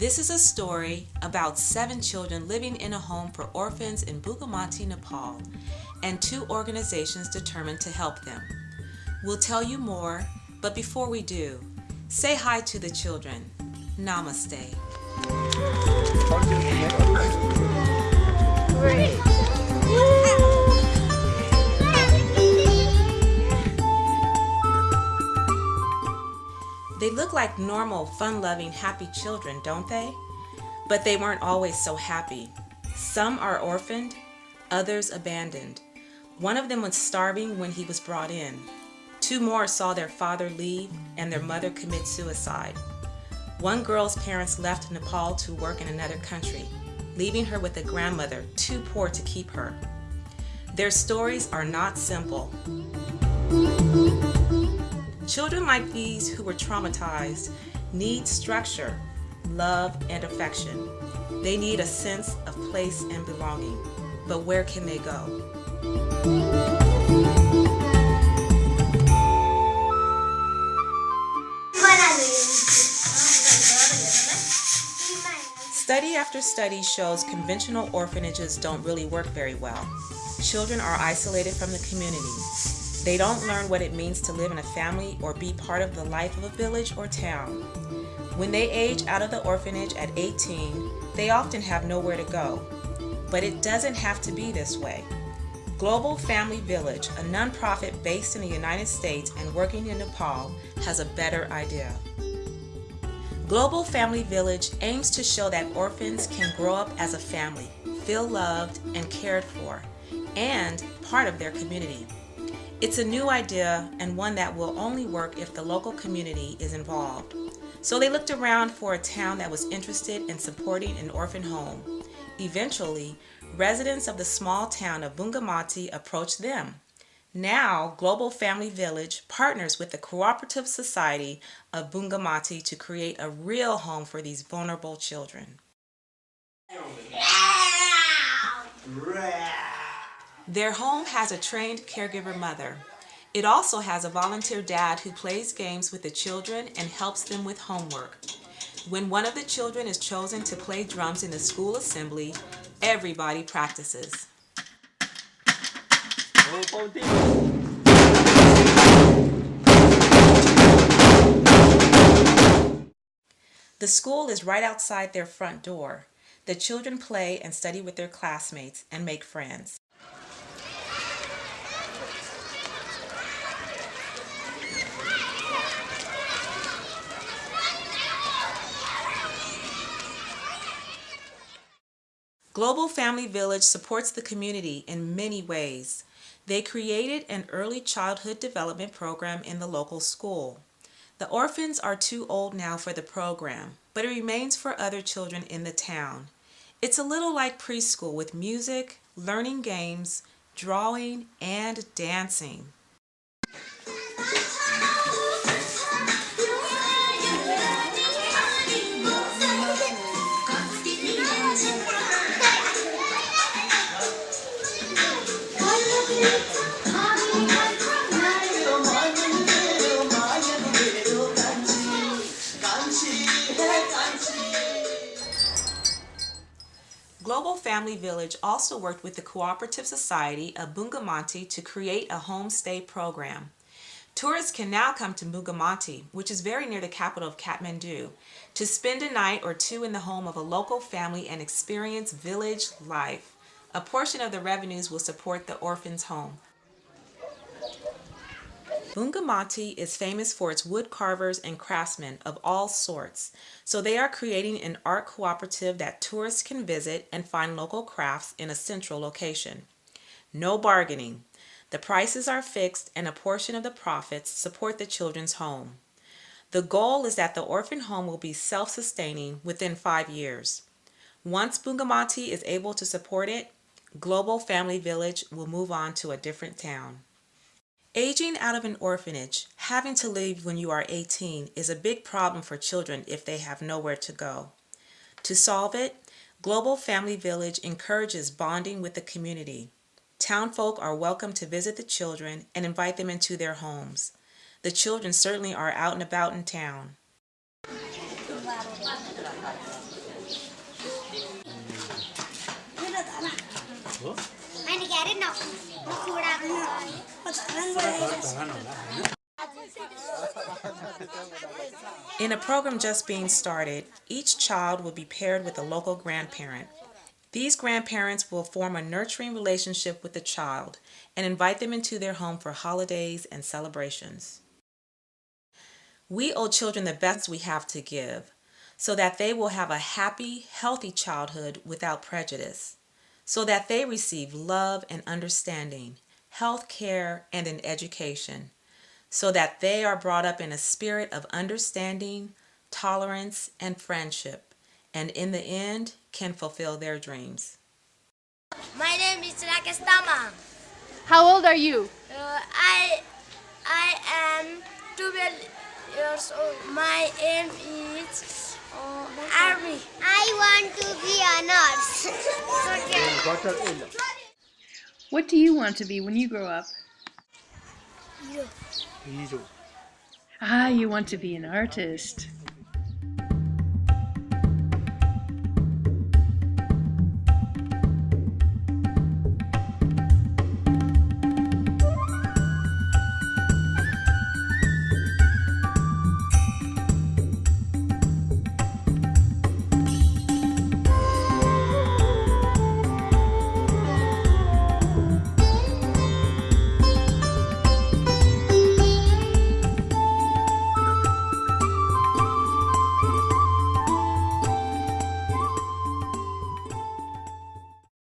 This is a story about 7 children living in a home for orphans in Bungamati, Nepal, and 2 organizations determined to help them. We'll tell you more, but before we do, say hi to the children. Namaste. Great. They look like normal, fun-loving, happy children, don't they? But they weren't always so happy. Some are orphaned, others abandoned. One of them was starving when he was brought in. 2 more saw their father leave and their mother commit suicide. One girl's parents left Nepal to work in another country, leaving her with a grandmother too poor to keep her. Their stories are not simple. Children like these who were traumatized need structure, love, and affection. They need a sense of place and belonging. But where can they go? Study after study shows conventional orphanages don't really work very well. Children are isolated from the community. They don't learn what it means to live in a family or be part of the life of a village or town. When they age out of the orphanage at 18, they often have nowhere to go. But it doesn't have to be this way. Global Family Village, a nonprofit based in the United States and working in Nepal, has a better idea. Global Family Village aims to show that orphans can grow up as a family, feel loved and cared for, and part of their community. It's a new idea and one that will only work if the local community is involved. So they looked around for a town that was interested in supporting an orphan home. Eventually, residents of the small town of Bungamati approached them. Now, Global Family Village partners with the Cooperative Society of Bungamati to create a real home for these vulnerable children. Their home has a trained caregiver mother. It also has a volunteer dad who plays games with the children and helps them with homework. When one of the children is chosen to play drums in the school assembly, everybody practices. The school is right outside their front door. The children play and study with their classmates and make friends. Global Family Village supports the community in many ways. They created an early childhood development program in the local school. The orphans are too old now for the program, but it remains for other children in the town. It's a little like preschool with music, learning games, drawing, and dancing. Global Family Village also worked with the Cooperative Society of Bungamati to create a homestay program. Tourists can now come to Bungamati, which is very near the capital of Kathmandu, to spend a night or 2 in the home of a local family and experience village life. A portion of the revenues will support the orphans' home. Bungamati is famous for its wood carvers and craftsmen of all sorts, so they are creating an art cooperative that tourists can visit and find local crafts in a central location. No bargaining. The prices are fixed and a portion of the profits support the children's home. The goal is that the orphan home will be self-sustaining within 5 years. Once Bungamati is able to support it, Global Family Village will move on to a different town. Aging out of an orphanage, having to leave when you are 18, is a big problem for children if they have nowhere to go. To solve it, Global Family Village encourages bonding with the community. Townfolk are welcome to visit the children and invite them into their homes. The children certainly are out and about in town. In a program just being started, each child will be paired with a local grandparent. These grandparents will form a nurturing relationship with the child and invite them into their home for holidays and celebrations. We owe children the best we have to give, so that they will have a happy, healthy childhood without prejudice, so that they receive love and understanding, health care, and an education, so that they are brought up in a spirit of understanding, tolerance, and friendship, and in the end can fulfill their dreams. My name is Rakesh Tama. How old are you? I am 12 years old. My aim is army. I want to be a nurse. What do you want to be when you grow up? Hero. Ah, you want to be an artist.